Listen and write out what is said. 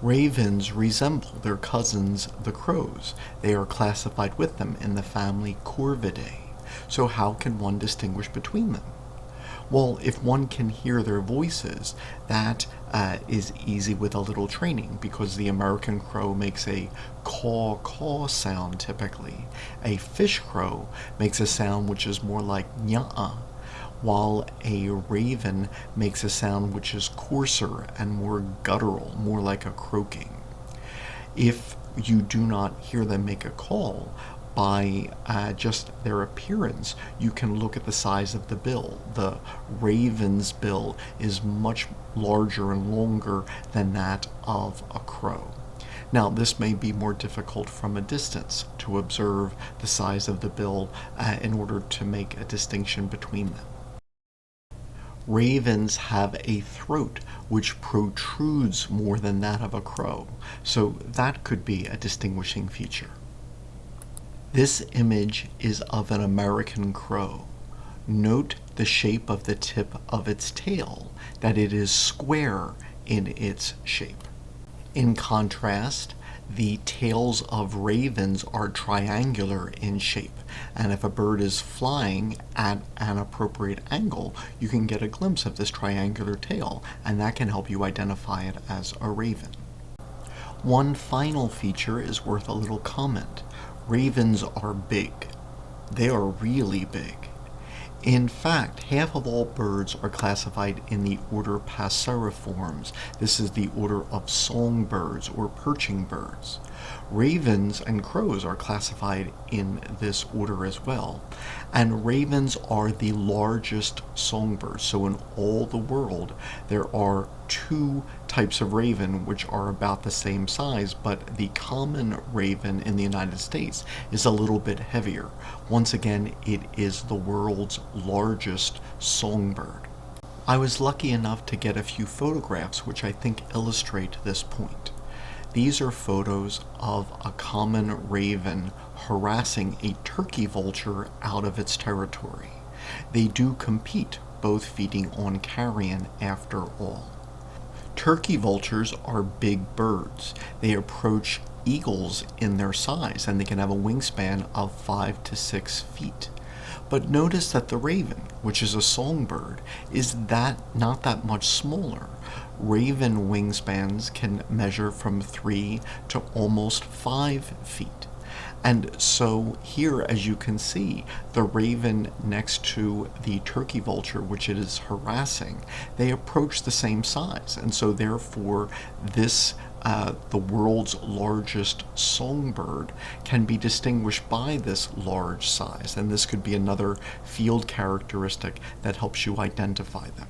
Ravens resemble their cousins, the crows. They are classified with them in the family Corvidae. So how can one distinguish between them? Well, if one can hear their voices, that is easy with a little training because the American crow makes a caw-caw sound typically. A fish crow makes a sound which is more like nya, while a raven makes a sound which is coarser and more guttural, more like a croaking. If you do not hear them make a call, by just their appearance, you can look at the size of the bill. The raven's bill is much larger and longer than that of a crow. Now, this may be more difficult from a distance to observe the size of the bill in order to make a distinction between them. Ravens have a throat which protrudes more than that of a crow, so that could be a distinguishing feature. This image is of an American crow. Note the shape of the tip of its tail, that it is square in its shape. In contrast, the tails of ravens are triangular in shape, and if a bird is flying at an appropriate angle, you can get a glimpse of this triangular tail, and that can help you identify it as a raven. One final feature is worth a little comment. Ravens are big. They are really big. In fact, half of all birds are classified in the order Passeriformes. This is the order of songbirds or perching birds. Ravens and crows are classified in this order as well. And ravens are the largest songbirds. So in all the world, there are two types of raven which are about the same size, but the common raven in the United States is a little bit heavier. Once again, it is the world's largest songbird. I was lucky enough to get a few photographs which I think illustrate this point. These are photos of a common raven harassing a turkey vulture out of its territory. They do compete, both feeding on carrion after all. Turkey vultures are big birds. They approach eagles in their size, and they can have a wingspan of 5 to 6 feet. But notice that the raven, which is a songbird, is not that much smaller. Raven wingspans can measure from 3 to almost 5 feet. And so here, as you can see, the raven next to the turkey vulture, which it is harassing, they approach the same size. And so therefore, this the world's largest songbird can be distinguished by this large size. And this could be another field characteristic that helps you identify them.